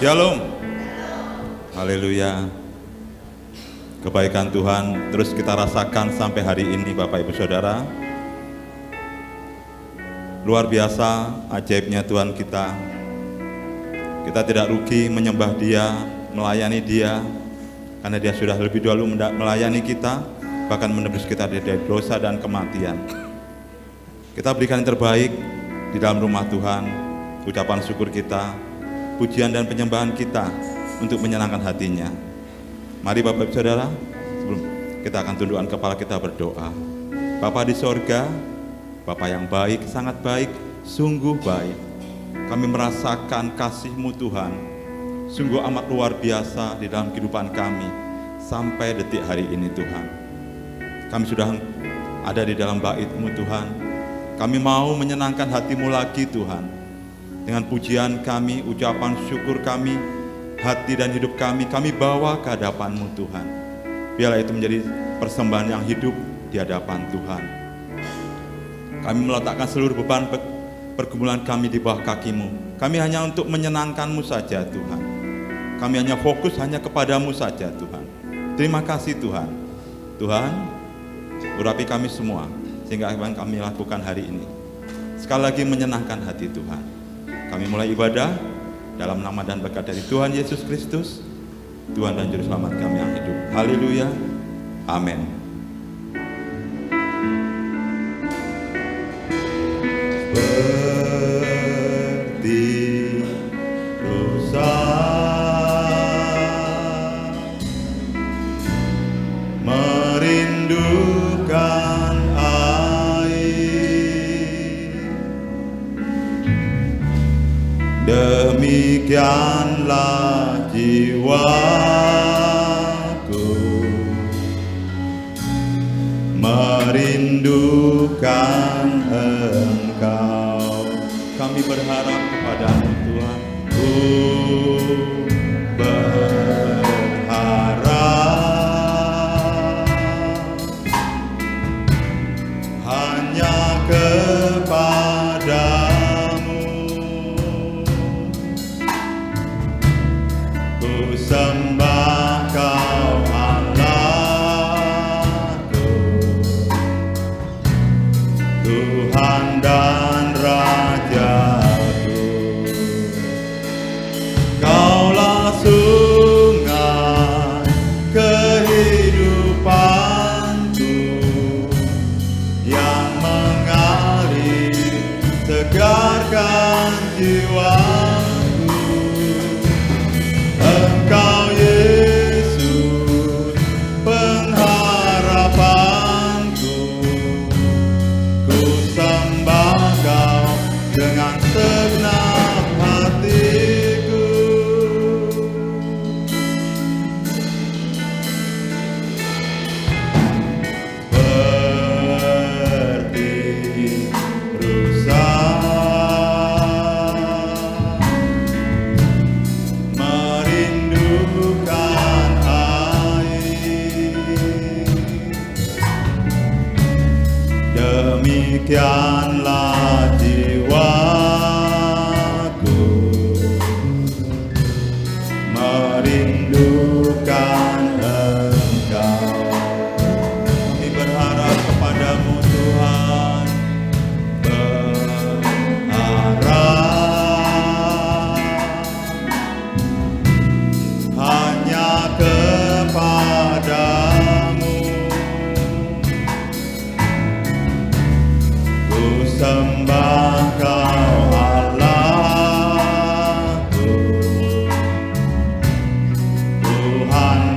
Shalom. Haleluya. Kebaikan Tuhan terus kita rasakan sampai hari ini Bapak Ibu Saudara. Luar biasa ajaibnya Tuhan kita. Kita tidak rugi menyembah Dia, melayani Dia, karena Dia sudah lebih dahulu melayani kita, bahkan menebus kita dari dosa dan kematian. Kita berikan yang terbaik di dalam rumah Tuhan, ucapan syukur kita, pujian dan penyembahan kita untuk menyenangkan hatinya. Mari Bapak Ibu Saudara, sebelum kita akan tundukkan kepala kita berdoa. Bapa di sorga, Bapa yang baik, sangat baik, sungguh baik. Kami merasakan kasih-Mu Tuhan, sungguh amat luar biasa di dalam kehidupan kami sampai detik hari ini Tuhan. Kami sudah ada di dalam bait-Mu Tuhan. Kami mau menyenangkan hati-Mu lagi Tuhan. Dengan pujian kami, ucapan syukur kami, hati dan hidup kami bawa ke hadapan-Mu Tuhan. Biarlah itu menjadi persembahan yang hidup di hadapan Tuhan. Kami meletakkan seluruh beban pergumulan kami di bawah kaki-Mu. Kami hanya untuk menyenangkan-Mu saja Tuhan. Kami hanya fokus hanya kepada-Mu saja Tuhan. Terima kasih Tuhan. Tuhan, urapi kami semua sehingga apa yang kami lakukan hari ini sekali lagi menyenangkan hati Tuhan. Kami mulai ibadah dalam nama dan berkat dari Tuhan Yesus Kristus, Tuhan dan Juru Selamat kami yang hidup. Haleluya. Amin. Seperti rusa merindukan air, demikianlah jiwaku merindukan Engkau. Kami berharap kepada-Mu Tuhan. Berharap hanya kepada-Mu. Ku sembah Kau Allahku, Tuhan dan Rajaku. Kaulah sungai kehidupanku yang mengalir, segarkan jiwaku. Engkau Yesus pengharapanku, ku sembah Kau dengan segenap hatiku. Seperti rusa merindukan air, demikianlah jiwaku merindukan Engkau. Kami berharap kepada-Mu Tuhan, berharap hanya kepada-Mu. Ku sembah Kau Allahku, Tuhan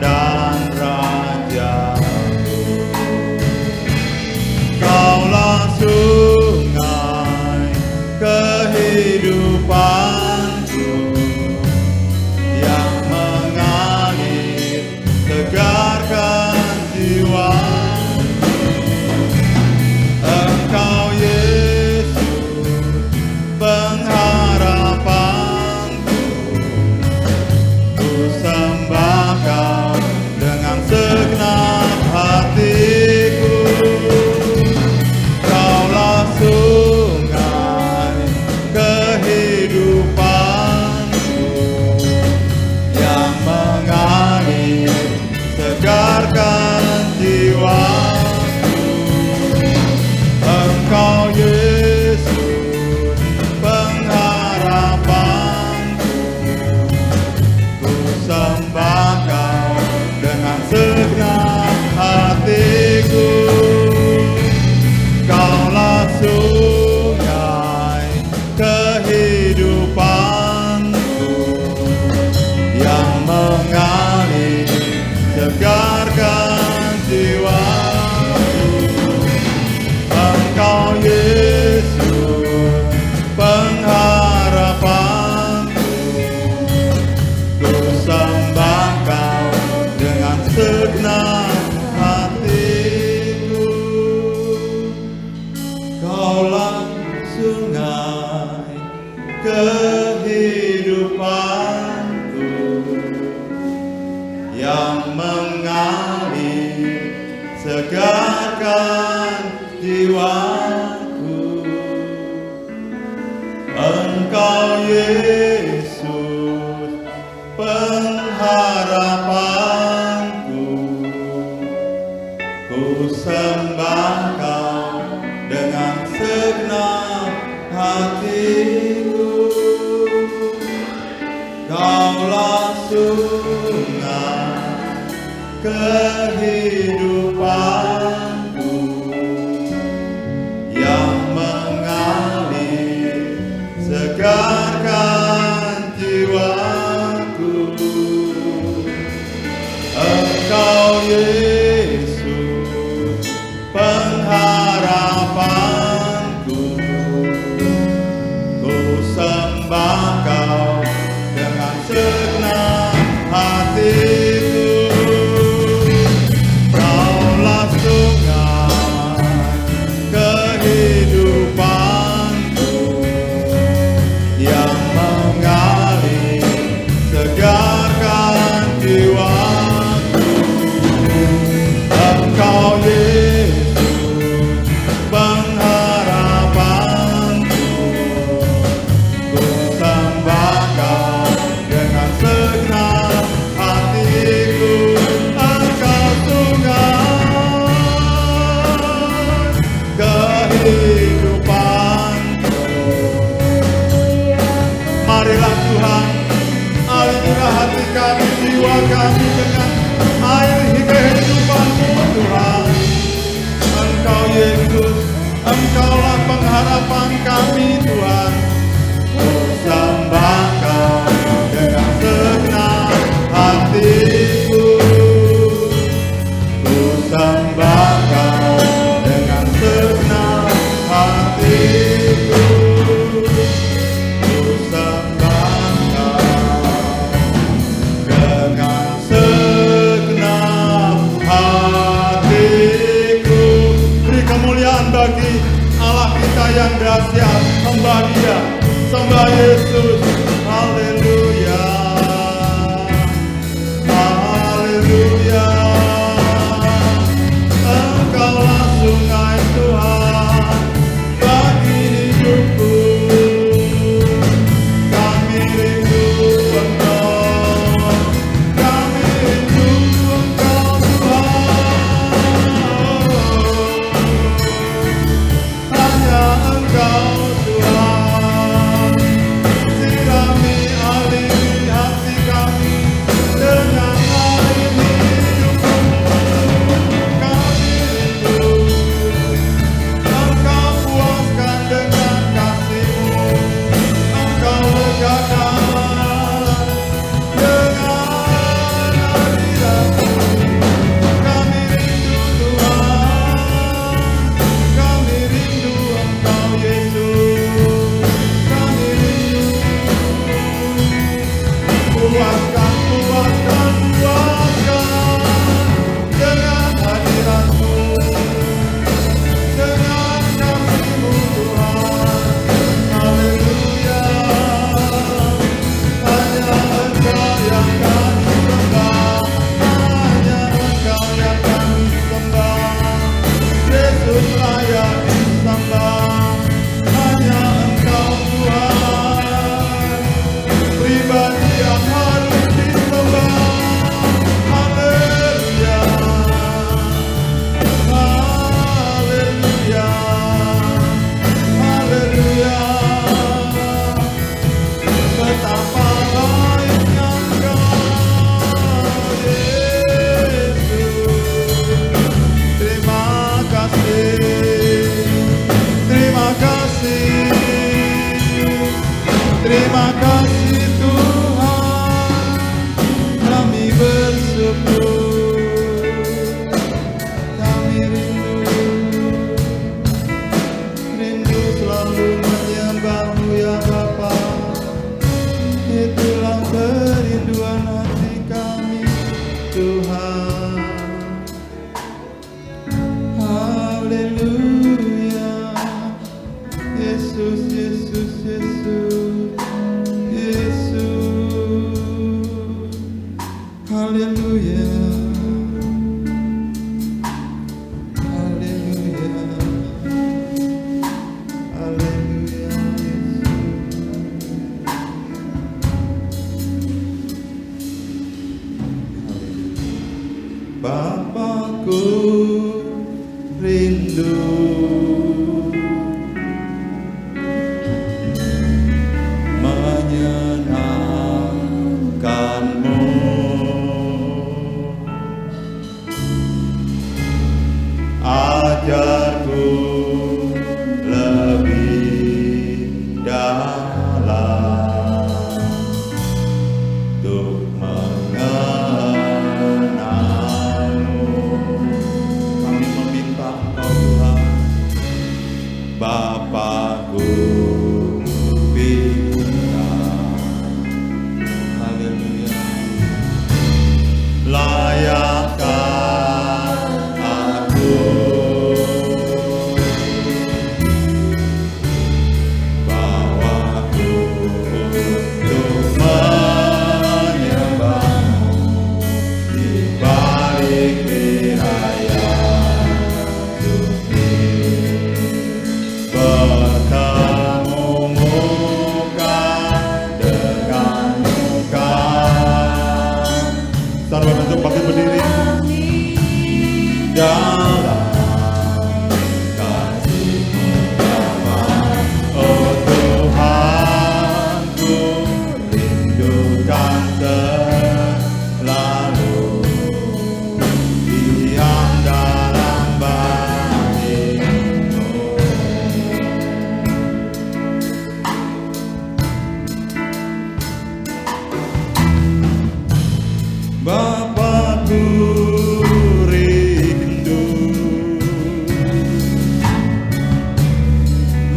yang mengalir, segarkan jiwaku. Engkau Yesus, pengharapanku, ku sembah Kau dengan segenap hatiku. Kaulah sungai kehidupanku yang mengalir, segarkan jiwaku. Engkau Yesus, pengharapanku, ku sembah Kau dengan segenap hatiku. Kaulah sungai kehidupanku yang mengalir, segarkan jiwaku. Engkau Yesus, pengharapanku, ku sembah Kau dengan segenap hatiku. Engkau sungai kehidupanku. Marilah Tuhan, alirilah hati kami, jiwa kami dengan air kehidupan-Mu Tuhan. Engkau Yesus, Engkaulah pengharapan kami Tuhan. Ku sembah Kau dengan segenap hatiku. Ku sembah Kau dengan segenap hatiku. Ku sembah Kau dengan segenap hatiku. Beri kemuliaan bagi Allah kita yang dahsyat. Sembah Dia, sembah Yesus. Haleluya, haleluya. Engkaulah sungai Tuhan bagi hidupku. Kami rindu Engkau, kami rindu Engkau Tuhan. Hanya Engkau Tuhan, sirami aliri hati kami dengan air hidupmu. Kami rindu Engkau, puaskan dengan kasih-Mu. Engkau legakan dengan hadirat-Mu. Kami rindu Tuhan, kami rindu Engkau Yesus. Kami rindu, puaskan, puaskan, puaskan dengan hadirat-Mu, dengan kasih-Mu Tuhan. Haleluya, hanya Engkau yang kami sembah, hanya Engkau yang kami sembah. Yesus layak disembah, hanya Engkau Tuhan, pribadi yang harus disembah. Haleluya, haleluya, haleluya. Betapa baiknya Engkau Yesus. Terima kasih, terima kasih, terima kasih Tuhan. Kami bersyukur, kami rindu selalu menyembah-Mu ya Bapa. Itulah kerinduan hati kami Tuhan. Haleluya, Yesus, Yesus, Yesus, Yesus. Haleluya. Haleluya. Haleluya. Bapakku rindu menyenangkanmu, ajarku lebih dalam untuk mengenalmu. Kami meminta Engkau Tuhan, Bapakku bintang. Haleluya. Layakkan aku bawaku untuk menyembahmu di balik raya suci, bertemu muka dengan muka. Sarwa bentuk bangkit berdiri dalam kasih-Mu Bapa. Oh Tuhanku, rindukan selalu diam dalam bait-Mu. Bapakku rindu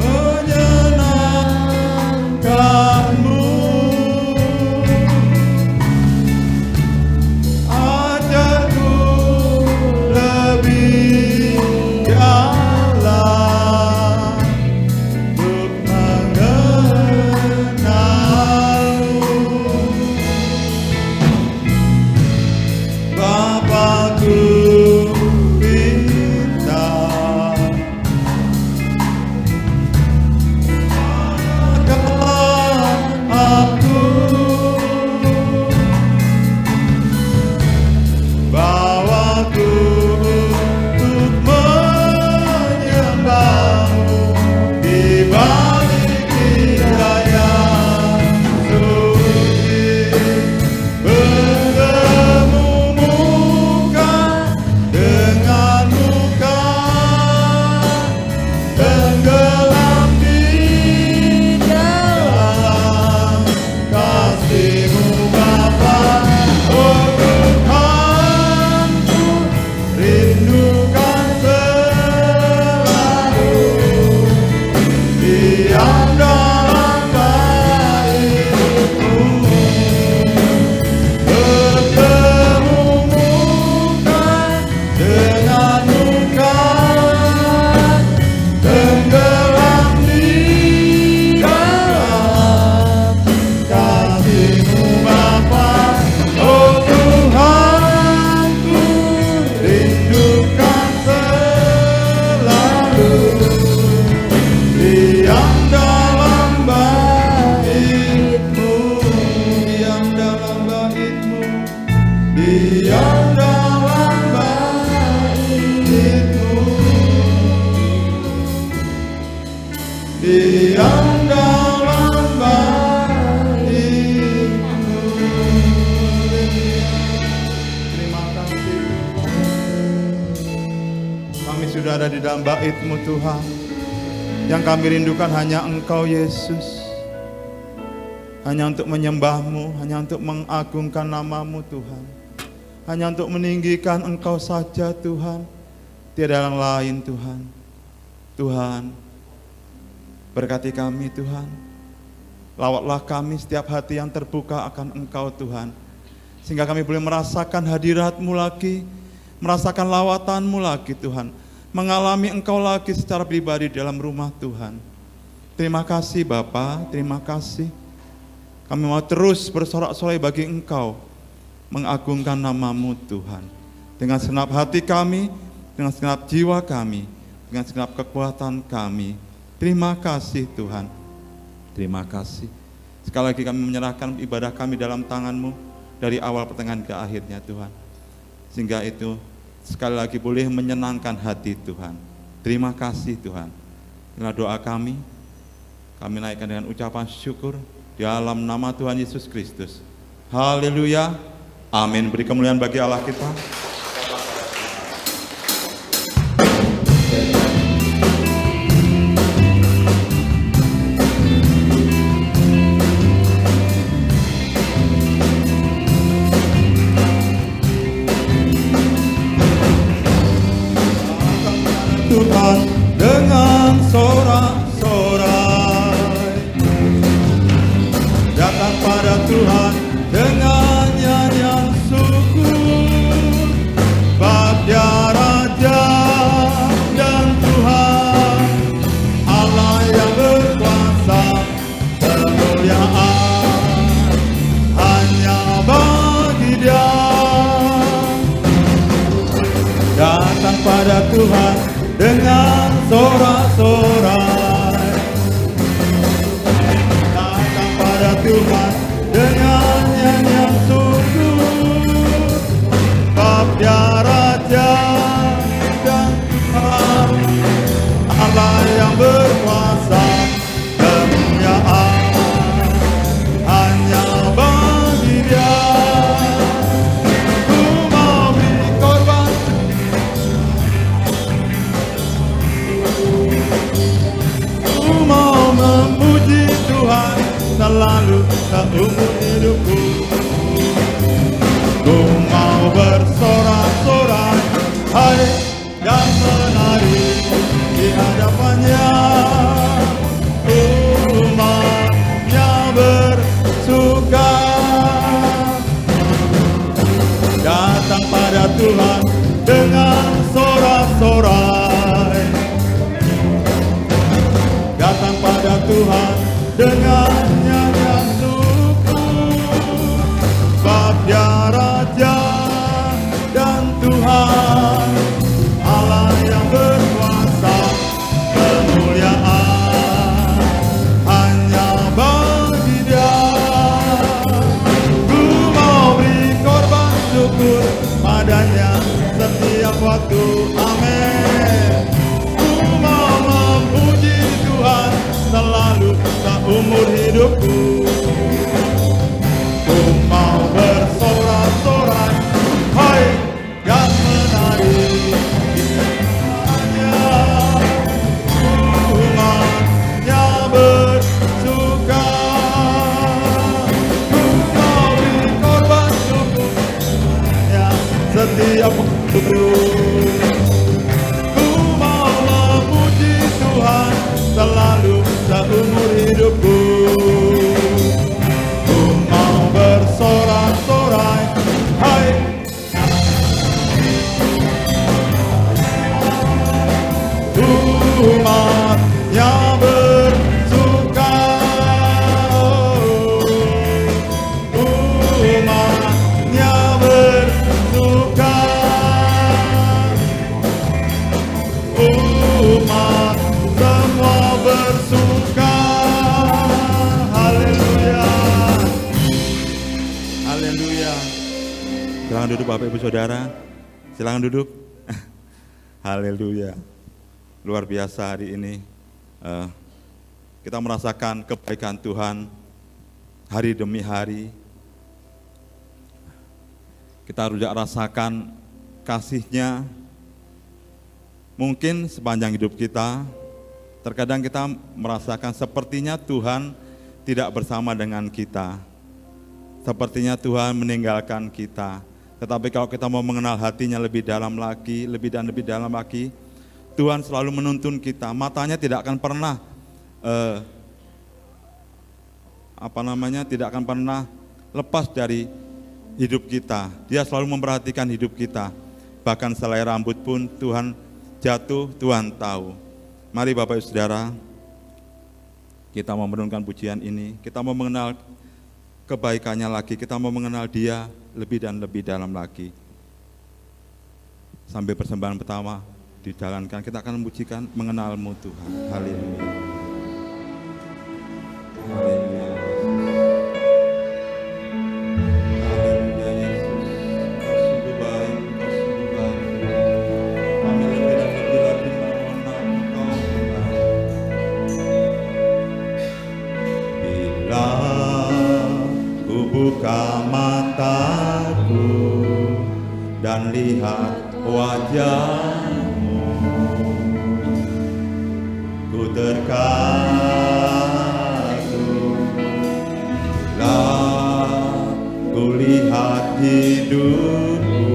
menyenangkanmu, ajarku lebih dalam untuk mengenalmu. Bapakku bintang, ajarkan aku, bawaku untuk menyembahmu di balik hidayah suci, bertemu muka dengan muka, tenggelam di dalam kasih-Mu Bapa. Oh Tuhanku, rindukan selalu diam dalam bait-Mu, bertemu muka dengan muka, tenggelam di dalam kasih-Mu Bapa. Oh Tuhanku, rindukan selalu diam dalam bait-Mu, diam dalam bait-Mu, diam dalam bait-Mu, diam dalam bait-Mu. Terima kasih kami sudah ada di dalam bait-Mu Tuhan. Yang kami rindukan hanya Engkau Yesus, hanya untuk menyembah-Mu, hanya untuk mengagungkan nama-Mu Tuhan, hanya untuk meninggikan Engkau saja Tuhan, tiada yang lain Tuhan. Tuhan, berkati kami Tuhan, lawatlah kami setiap hati yang terbuka akan Engkau Tuhan, sehingga kami boleh merasakan hadirat-Mu lagi, merasakan lawatan-Mu lagi Tuhan, mengalami Engkau lagi secara pribadi dalam rumah Tuhan. Terima kasih Bapa, terima kasih. Kami mau terus bersorak-sorai bagi Engkau, mengagungkan nama-Mu Tuhan. Dengan segenap hati kami, dengan segenap jiwa kami, dengan segenap kekuatan kami. Terima kasih Tuhan. Terima kasih. Sekali lagi kami menyerahkan ibadah kami dalam tangan-Mu dari awal pertengahan ke akhirnya Tuhan. Sehingga itu sekali lagi boleh menyenangkan hati Tuhan. Terima kasih Tuhan. Inilah doa kami naikkan dengan ucapan syukur di dalam nama Tuhan Yesus Kristus. Haleluya. Amin. Beri kemuliaan bagi Allah kita. Tuhan dengan sorak-sorai, datang pada Tuhan dengan nyanyian syukur, sebab Dia Raja dan Tuhan, Allah yang berkuasa, kemuliaan hanya bagi Dia. Datang pada Tuhan dengan sorak-sorai, datang pada Tuhan dengan nyanyian syukur, sebab Dia Raja dan Tuhan, Allah yang berkuasa, kemuliaan hanya bagi Dia. Ku mau beri korban, mau memuji Tuhan selalu seumur hidupku. Ku mau bersorak-sorai, hai, dan menari di hadapannya. Umatnya bersuka, datang pada Tuhan dengan sorak-sorai, datang pada Tuhan dengan nyanyian syukur, sebab Dia Raja dan Tuhan, Allah yang berkuasa, kemuliaan hanya bagi Dia. Ku mau beri korban syukur padanya setiap waktu. Amin. Selalu seumur hidupku. Ku mau bersorak-sorai, hai, dan menari di hadapannya. Umatnya bersuka. Ku mau beri korban syukur ya setiap waktu. Ku mau memuji Tuhan selalu seumur hidupku. Ku mau bersorak-sorai, hai, umatnya bersuka. Umatnya bersuka. Umat semua bersuka. Haleluya. Haleluya. Silakan duduk Bapak Ibu Saudara. Silakan duduk. Haleluya. Luar biasa hari ini. Kita merasakan kebaikan Tuhan hari demi hari. Kita harus rasakan kasih-Nya. Mungkin sepanjang hidup kita, terkadang kita merasakan sepertinya Tuhan tidak bersama dengan kita. Sepertinya Tuhan meninggalkan kita. Tetapi kalau kita mau mengenal hati-Nya lebih dalam lagi, lebih dan lebih dalam lagi, Tuhan selalu menuntun kita. Matanya tidak akan pernah tidak akan pernah lepas dari hidup kita. Dia selalu memperhatikan hidup kita. Bahkan selai rambut pun Tuhan jatuh, Tuhan tahu. Mari Bapak Ibu Saudara, kita mau merenungkan pujian ini. Kita mau mengenal kebaikan-Nya lagi, kita mau mengenal Dia lebih dan lebih dalam lagi. Sambil persembahan pertama dijalankan, kita akan memujikan mengenalmu Tuhan. Haleluya. Haleluya. Haleluya Yesus. Kau sungguh baik, Kau sungguh baik. Kami lebih dan lebih lagi mengenal Engkau Tuhan. Bila ku buka mataku dan lihat wajah-Mu, ku terkagum. Bila ku lihat hidupku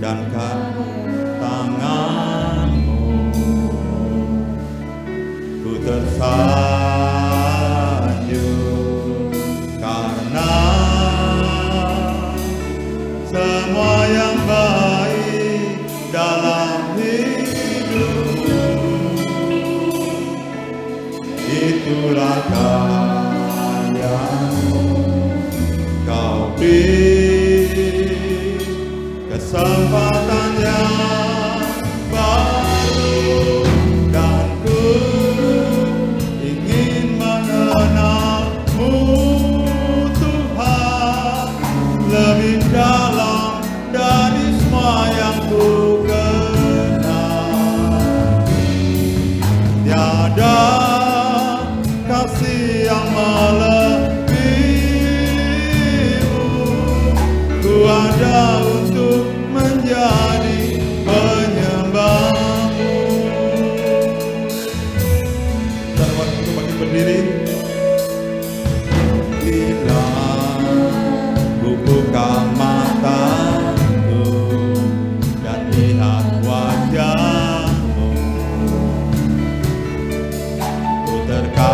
dan tangan-Mu, ku tersanjung karena semua yang baik dalam hidupku itulah karya-Mu. Kau beri kesempatan yang baru dan ku ingin mengenal-Mu Tuhan lebih dalam dari semua yang ku kenal. Tiada kasih yang melebihi-Mu, ku ada untuk menjadi penyembah-Mu. Dan waktu itu bagi berdiri. Bila ku buka mataku dan lihat wajah-Mu, ku terkagum.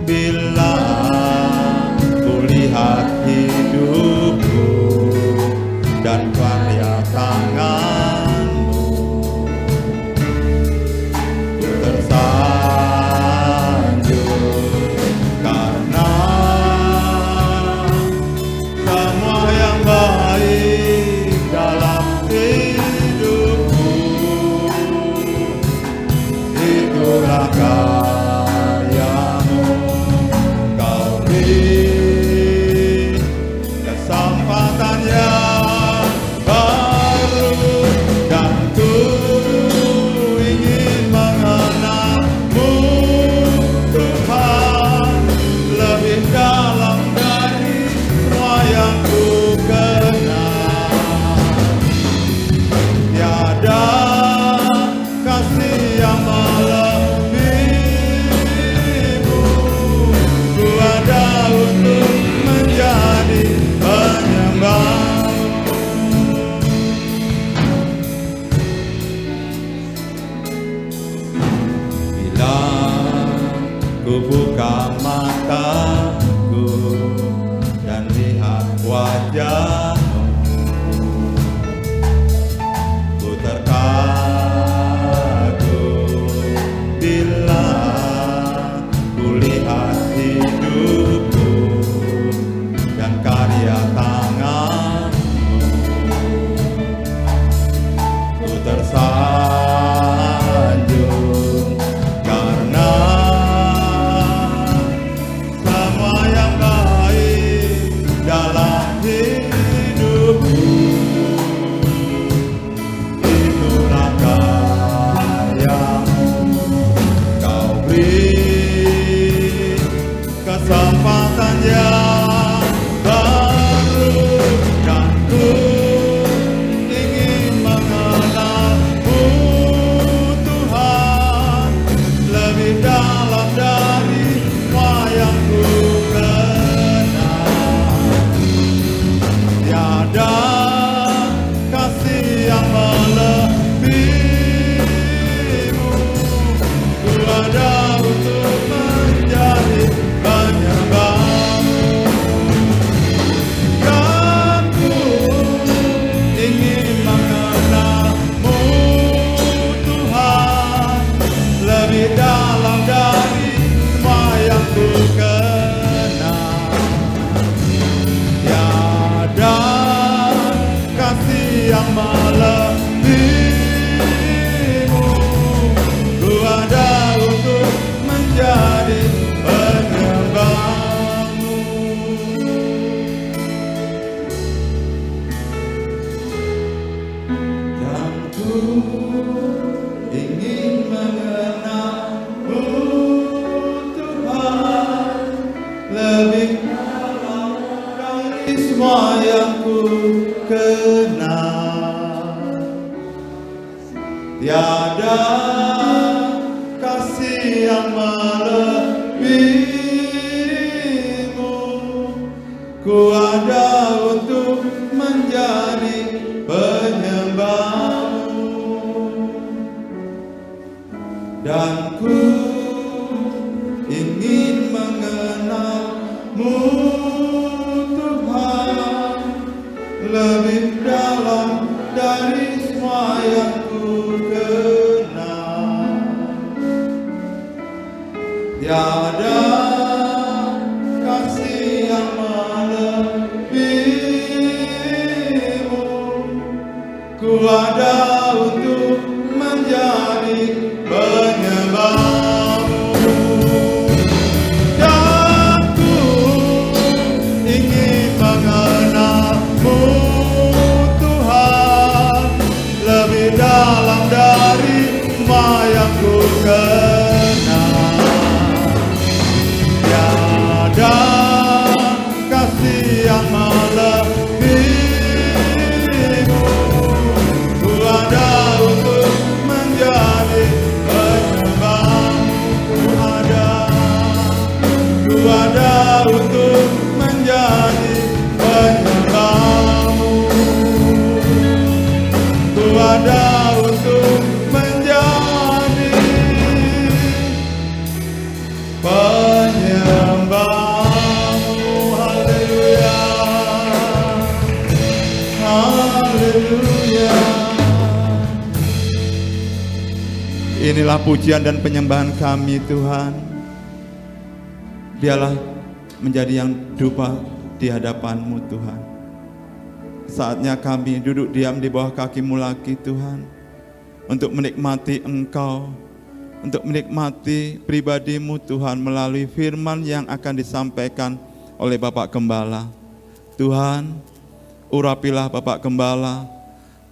Bila ku lihat hidupku dan karya tangan-Mu, ku tersanjung karena semua yang baik dalam hidupku itulah karya-Mu. Kau beri ingin mengenalmu Tuhan, lebih dalam dari semua yang ku kenal. Tiada kasih yang melebihimu, ku ada untuk menjadi penyembahmu, dan ku ingin mengenalmu Tuhan, lebih dalam dari semua yang ku kenal. Tiada kasih yang melebihimu, ku ada untuk menjadi penyembahmu, dan ku ingin mengenalmu Tuhan, lebih dalam dari semua yang ku kenal. Tiada kasih yang melebihimu, ku ada untuk menjadi penyembahmu. Ku ada untuk menjadi penyembahmu, ku ada untuk menjadi penyembahmu. Haleluya, haleluya. Inilah pujian dan penyembahan kami Tuhan. Biarlah menjadi yang dupa di hadapan-Mu Tuhan. Saatnya kami duduk diam di bawah kaki-Mu lagi Tuhan, untuk menikmati Engkau, untuk menikmati pribadi-Mu Tuhan melalui firman yang akan disampaikan oleh Bapak Gembala. Tuhan, urapilah Bapak Gembala,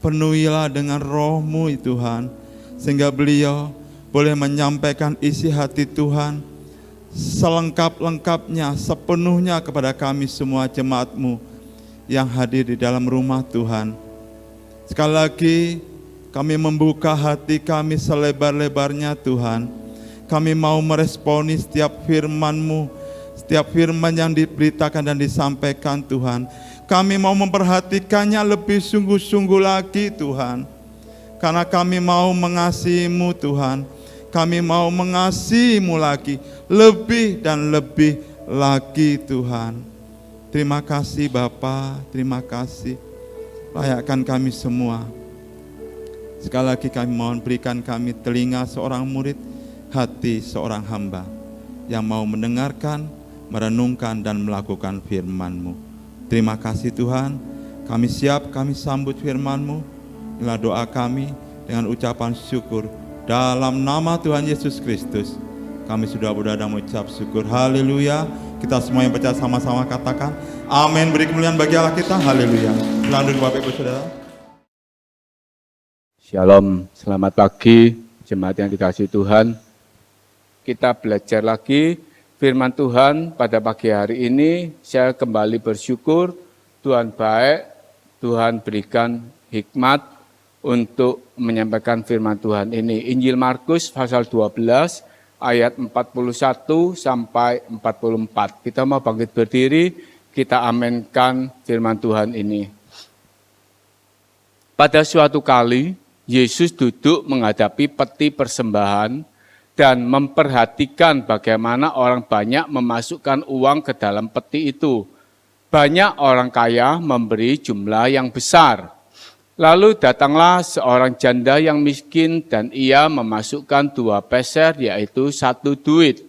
penuhilah dengan roh-Mu Tuhan, sehingga beliau boleh menyampaikan isi hati Tuhan selengkap-lengkapnya, sepenuhnya kepada kami semua jemaat-Mu yang hadir di dalam rumah Tuhan. Sekali lagi kami membuka hati kami selebar-lebarnya Tuhan. Kami mau meresponi setiap firman-Mu, setiap firman yang diberitakan dan disampaikan Tuhan. Kami mau memperhatikannya lebih sungguh-sungguh lagi Tuhan, karena kami mau mengasihi-Mu Tuhan. Kami mau mengasihi-Mu lagi, lebih dan lebih lagi Tuhan. Terima kasih Bapa, terima kasih. Layakkan kami semua. Sekali lagi kami mohon berikan kami telinga seorang murid, hati seorang hamba, yang mau mendengarkan, merenungkan dan melakukan firman-Mu. Terima kasih Tuhan, kami siap, kami sambut firman-Mu. Inilah doa kami dengan ucapan syukur. Dalam nama Tuhan Yesus Kristus, kami sudah berada mengucap syukur. Haleluya. Kita semua yang percaya sama-sama katakan amin. Beri kemuliaan bagi Allah kita. Haleluya. Lanjut Bapak Ibu Saudara. Shalom, selamat pagi jemaat yang dikasihi Tuhan. Kita belajar lagi firman Tuhan pada pagi hari ini. Saya kembali bersyukur, Tuhan baik, Tuhan berikan hikmat untuk menyampaikan firman Tuhan ini. Injil Markus pasal 12 ayat 41 sampai 44. Kita mau bangkit berdiri, kita amenkan firman Tuhan ini. Pada suatu kali, Yesus duduk menghadapi peti persembahan dan memperhatikan bagaimana orang banyak memasukkan uang ke dalam peti itu. Banyak orang kaya memberi jumlah yang besar. Lalu datanglah seorang janda yang miskin dan ia memasukkan 2 peser, yaitu 1 duit.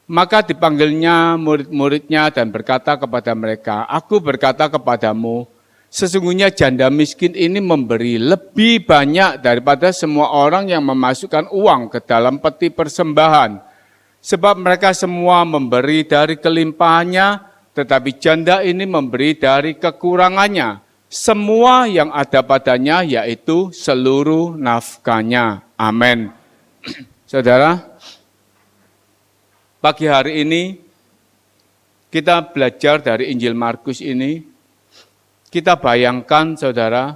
Maka dipanggilnya murid-muridnya dan berkata kepada mereka, "Aku berkata kepadamu, sesungguhnya janda miskin ini memberi lebih banyak daripada semua orang yang memasukkan uang ke dalam peti persembahan. Sebab mereka semua memberi dari kelimpahannya, tetapi janda ini memberi dari kekurangannya, semua yang ada padanya, yaitu seluruh nafkahnya. Amin. Saudara, pagi hari ini kita belajar dari Injil Markus ini, kita bayangkan saudara,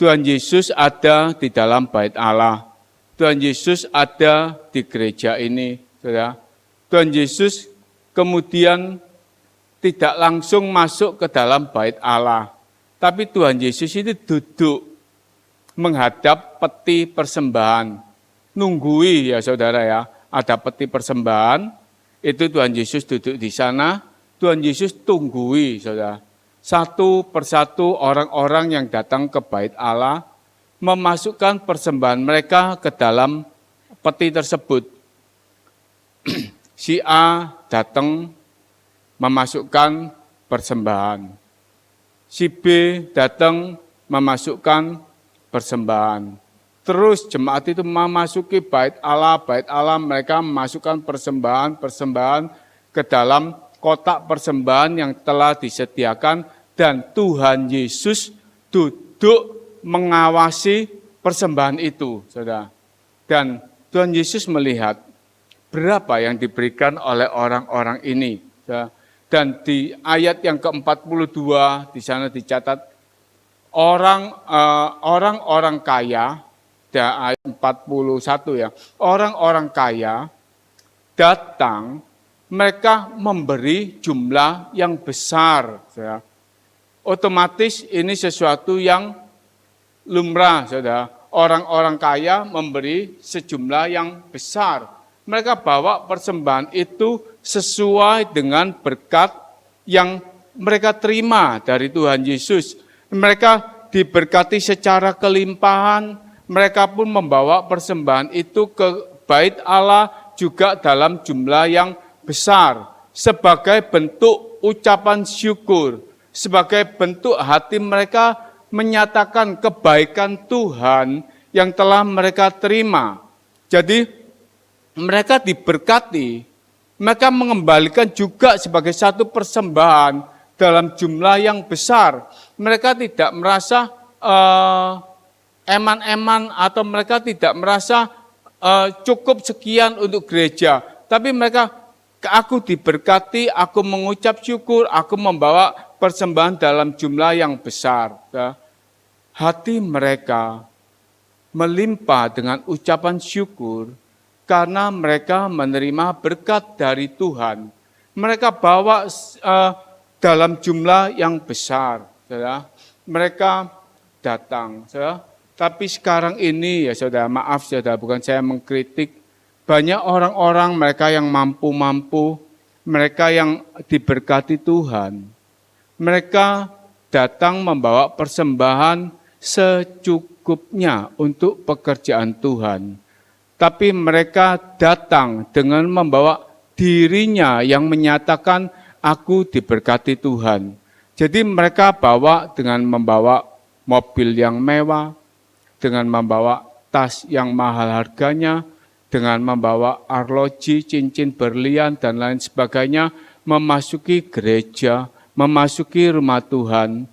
Tuhan Yesus ada di dalam bait Allah. Tuhan Yesus ada di gereja ini, saudara. Tuhan Yesus kemudian tidak langsung masuk ke dalam bait Allah. Tapi Tuhan Yesus itu duduk menghadap peti persembahan. Nunggui ya saudara ya, ada peti persembahan, itu Tuhan Yesus duduk di sana, Tuhan Yesus tunggui saudara. Satu persatu orang-orang yang datang ke bait Allah, memasukkan persembahan mereka ke dalam peti tersebut. Si A datang memasukkan persembahan. Si B datang memasukkan persembahan. Terus jemaat itu memasuki bait Allah mereka memasukkan persembahan ke dalam kotak persembahan yang telah disediakan dan Tuhan Yesus duduk mengawasi persembahan itu, saudara. Dan Tuhan Yesus melihat berapa yang diberikan oleh orang-orang ini. Saudara. Dan di ayat yang ke-42 di sana dicatat orang-orang kaya, ayat 41 ya, orang-orang kaya datang, mereka memberi jumlah yang besar. Saudara. Otomatis ini sesuatu yang lumrah, saudara. Orang-orang kaya memberi sejumlah yang besar. Mereka bawa persembahan itu sesuai dengan berkat yang mereka terima dari Tuhan Yesus. Mereka diberkati secara kelimpahan, mereka pun membawa persembahan itu ke bait Allah juga dalam jumlah yang besar. Sebagai bentuk ucapan syukur, sebagai bentuk hati mereka menyatakan kebaikan Tuhan yang telah mereka terima. Jadi mereka diberkati, mereka mengembalikan juga sebagai satu persembahan dalam jumlah yang besar. Mereka tidak merasa eman-eman atau mereka tidak merasa cukup sekian untuk gereja. Tapi mereka, aku diberkati, aku mengucap syukur, aku membawa persembahan dalam jumlah yang besar. Hati mereka melimpah dengan ucapan syukur karena mereka menerima berkat dari Tuhan. Mereka bawa dalam jumlah yang besar. Saudara. Mereka datang. Saudara. Tapi sekarang ini ya saudara, maaf saudara, bukan saya mengkritik. Banyak orang-orang mereka yang mampu-mampu, mereka yang diberkati Tuhan. Mereka datang membawa persembahan secukupnya untuk pekerjaan Tuhan. Tapi mereka datang dengan membawa dirinya yang menyatakan aku diberkati Tuhan. Jadi mereka bawa dengan membawa mobil yang mewah, dengan membawa tas yang mahal harganya, dengan membawa arloji, cincin berlian, dan lain sebagainya, memasuki gereja, memasuki rumah Tuhan.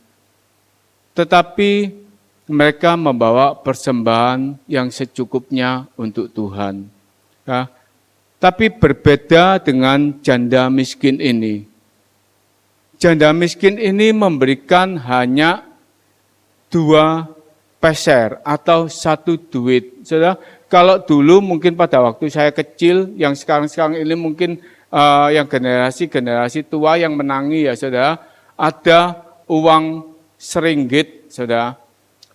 Tetapi mereka membawa persembahan yang secukupnya untuk Tuhan. Ya. Tapi berbeda dengan janda miskin ini. Janda miskin ini memberikan hanya 2 peser atau 1 duit. Saudara, kalau dulu mungkin pada waktu saya kecil, yang sekarang ini mungkin yang generasi tua yang menangi ya saudara, ada uang seringgit saudara.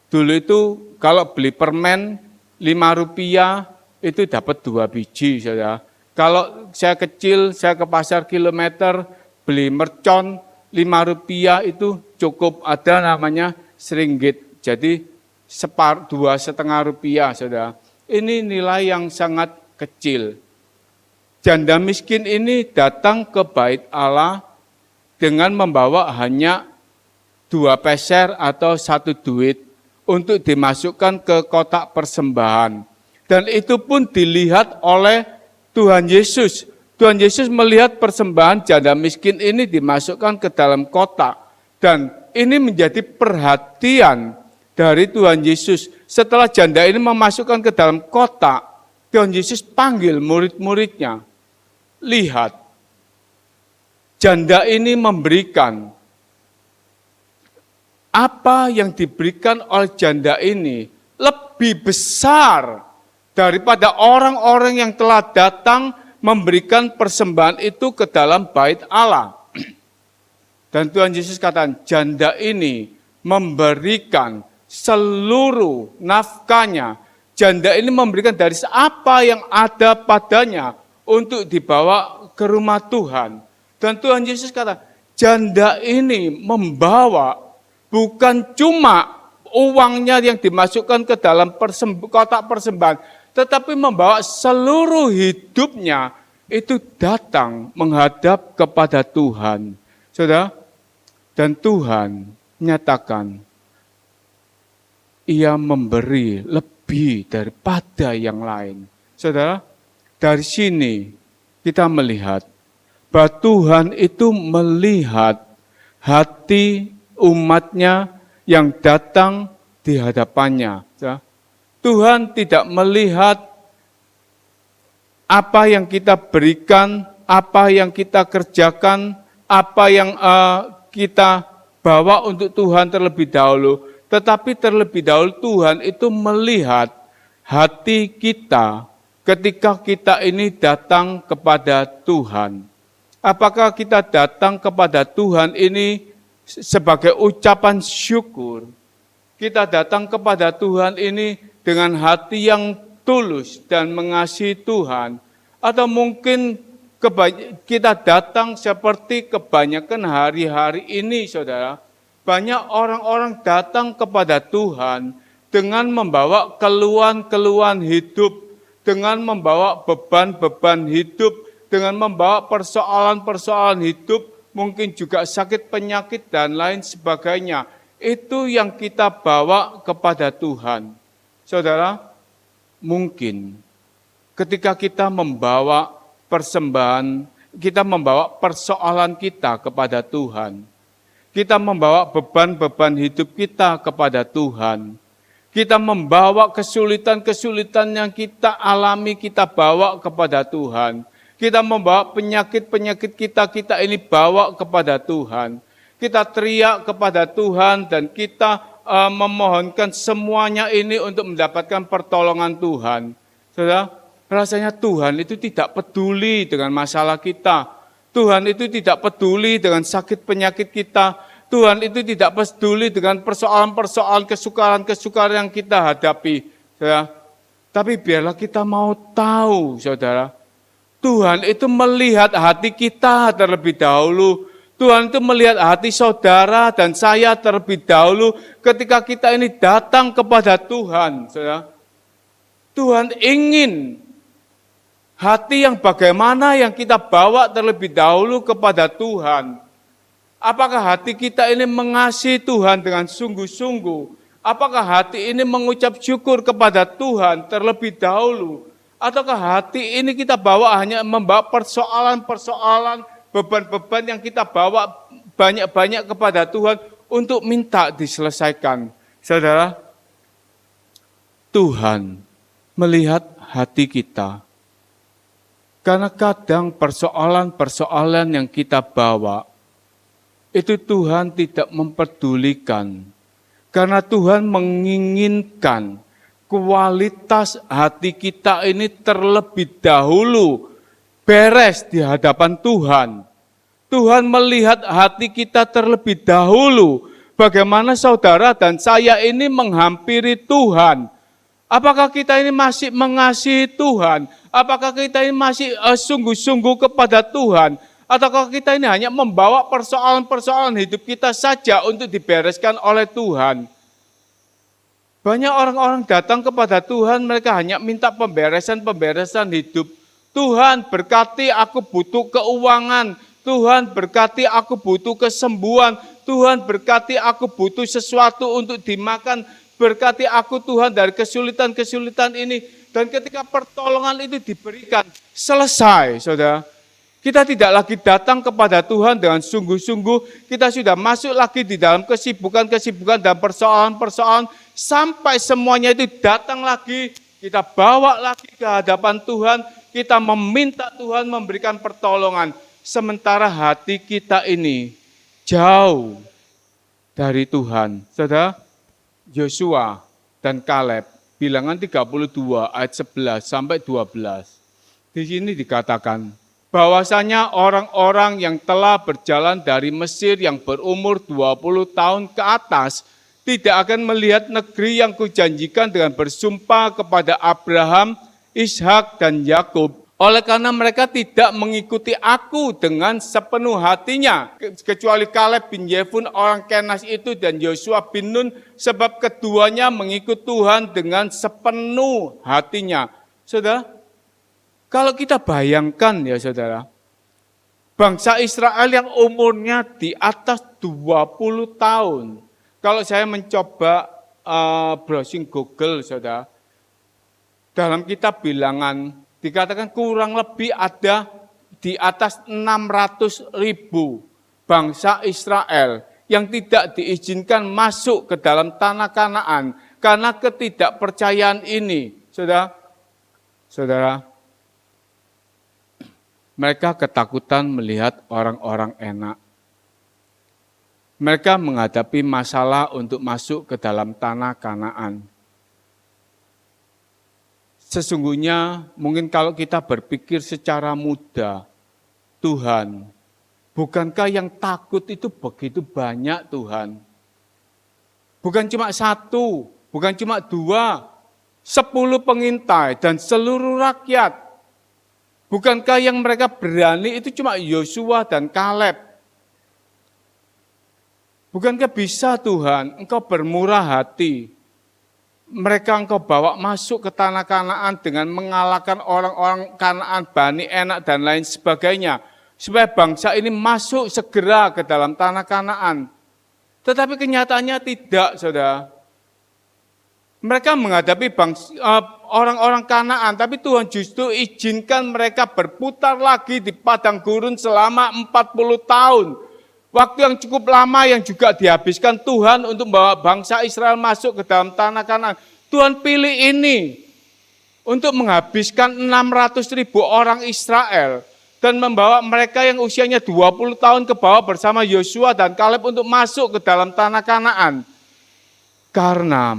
Dulu itu kalau beli permen 5 rupiah itu dapat 2 biji saudara. Kalau saya kecil, saya ke pasar kilometer beli mercon 5 rupiah itu cukup ada namanya seringgit. Jadi 2,5 rupiah saudara. Ini nilai yang sangat kecil. Janda miskin ini datang ke bait Allah dengan membawa hanya 2 peser atau 1 duit untuk dimasukkan ke kotak persembahan. Dan itu pun dilihat oleh Tuhan Yesus. Tuhan Yesus melihat persembahan janda miskin ini dimasukkan ke dalam kotak. Dan ini menjadi perhatian dari Tuhan Yesus. Setelah janda ini memasukkan ke dalam kotak, Tuhan Yesus panggil murid-muridnya. Lihat, janda ini memberikan. Apa yang diberikan oleh janda ini lebih besar daripada orang-orang yang telah datang memberikan persembahan itu ke dalam bait Allah. Dan Tuhan Yesus katakan, janda ini memberikan seluruh nafkahnya. Janda ini memberikan dari apa yang ada padanya untuk dibawa ke rumah Tuhan. Dan Tuhan Yesus kata, janda ini membawa bukan cuma uangnya yang dimasukkan ke dalam kotak persembahan, tetapi membawa seluruh hidupnya itu datang menghadap kepada Tuhan. Saudara, dan Tuhan nyatakan, Ia memberi lebih daripada yang lain. Saudara, dari sini kita melihat bahwa Tuhan itu melihat hati umatnya yang datang di hadapannya. Tuhan tidak melihat apa yang kita berikan, apa yang kita kerjakan, apa yang kita bawa untuk Tuhan terlebih dahulu. Tetapi terlebih dahulu Tuhan itu melihat hati kita ketika kita ini datang kepada Tuhan. Apakah kita datang kepada Tuhan ini sebagai ucapan syukur? Kita datang kepada Tuhan ini dengan hati yang tulus dan mengasihi Tuhan. Atau mungkin kita datang seperti kebanyakan hari-hari ini, saudara. Banyak orang-orang datang kepada Tuhan dengan membawa keluhan-keluhan hidup, dengan membawa beban-beban hidup, dengan membawa persoalan-persoalan hidup, mungkin juga sakit penyakit dan lain sebagainya. Itu yang kita bawa kepada Tuhan. Saudara, mungkin ketika kita membawa persembahan, kita membawa persoalan kita kepada Tuhan. Kita membawa beban-beban hidup kita kepada Tuhan. Kita membawa kesulitan-kesulitan yang kita alami, kita bawa kepada Tuhan. Kita membawa penyakit-penyakit kita ini bawa kepada Tuhan. Kita teriak kepada Tuhan dan kita memohonkan semuanya ini untuk mendapatkan pertolongan Tuhan. Saudara, rasanya Tuhan itu tidak peduli dengan masalah kita. Tuhan itu tidak peduli dengan sakit penyakit kita. Tuhan itu tidak peduli dengan persoalan-persoalan kesukaran-kesukaran yang kita hadapi. Saudara. Tapi biarlah kita mau tahu, saudara, Tuhan itu melihat hati kita terlebih dahulu. Tuhan itu melihat hati saudara dan saya terlebih dahulu ketika kita ini datang kepada Tuhan. Saudara. Tuhan ingin hati yang bagaimana yang kita bawa terlebih dahulu kepada Tuhan. Apakah hati kita ini mengasihi Tuhan dengan sungguh-sungguh? Apakah hati ini mengucap syukur kepada Tuhan terlebih dahulu? Ataukah hati ini kita bawa hanya membawa persoalan-persoalan, beban-beban yang kita bawa banyak-banyak kepada Tuhan untuk minta diselesaikan? Saudara, Tuhan melihat hati kita. Karena kadang persoalan-persoalan yang kita bawa, itu Tuhan tidak memperdulikan. Karena Tuhan menginginkan kualitas hati kita ini terlebih dahulu beres di hadapan Tuhan. Tuhan melihat hati kita terlebih dahulu. Bagaimana saudara dan saya ini menghampiri Tuhan. Apakah kita ini masih mengasihi Tuhan? Apakah kita ini masih sungguh-sungguh kepada Tuhan? Ataukah kita ini hanya membawa persoalan-persoalan hidup kita saja untuk dibereskan oleh Tuhan? Banyak orang-orang datang kepada Tuhan, mereka hanya minta pemberesan-pemberesan hidup. Tuhan berkati aku butuh keuangan. Tuhan berkati aku butuh kesembuhan. Tuhan berkati aku butuh sesuatu untuk dimakan. Berkati aku Tuhan dari kesulitan-kesulitan ini. Dan ketika pertolongan itu diberikan, selesai saudara. Kita tidak lagi datang kepada Tuhan dengan sungguh-sungguh, kita sudah masuk lagi di dalam kesibukan-kesibukan dan persoalan-persoalan, sampai semuanya itu datang lagi, kita bawa lagi ke hadapan Tuhan, kita meminta Tuhan memberikan pertolongan. Sementara hati kita ini jauh dari Tuhan. Saudara, Yosua dan Kaleb, Bilangan 32 ayat 11 sampai 12. Di sini dikatakan, bahwasanya orang-orang yang telah berjalan dari Mesir yang berumur 20 tahun ke atas tidak akan melihat negeri yang kujanjikan dengan bersumpah kepada Abraham, Ishak dan Yakub. Oleh karena mereka tidak mengikuti aku dengan sepenuh hatinya, kecuali Kaleb bin Yefun orang Kenas itu dan Yosua bin Nun, sebab keduanya mengikut Tuhan dengan sepenuh hatinya. Saudara, kalau kita bayangkan ya saudara, bangsa Israel yang umurnya di atas 20 tahun. Kalau saya mencoba browsing Google saudara, dalam kitab Bilangan dikatakan kurang lebih ada di atas 600.000 bangsa Israel yang tidak diizinkan masuk ke dalam tanah Kanaan karena ketidakpercayaan ini. Saudara, mereka ketakutan melihat orang-orang enak. Mereka menghadapi masalah untuk masuk ke dalam tanah Kanaan. Sesungguhnya mungkin kalau kita berpikir secara mudah, Tuhan, bukankah yang takut itu begitu banyak Tuhan? Bukan cuma satu, bukan cuma 2, 10 pengintai dan seluruh rakyat. Bukankah yang mereka berani itu cuma Yosua dan Kaleb? Bukankah bisa Tuhan, Engkau bermurah hati, mereka Engkau bawa masuk ke tanah Kanaan dengan mengalahkan orang-orang Kanaan, Bani Enak dan lain sebagainya, supaya bangsa ini masuk segera ke dalam tanah Kanaan. Tetapi kenyataannya tidak, saudara. Mereka menghadapi orang-orang Kanaan, tapi Tuhan justru izinkan mereka berputar lagi di padang gurun selama 40 tahun. Waktu yang cukup lama yang juga dihabiskan Tuhan untuk membawa bangsa Israel masuk ke dalam tanah Kanaan. Tuhan pilih ini untuk menghabiskan 600.000 orang Israel dan membawa mereka yang usianya 20 tahun ke bawah bersama Yosua dan Kaleb untuk masuk ke dalam tanah Kanaan. Karena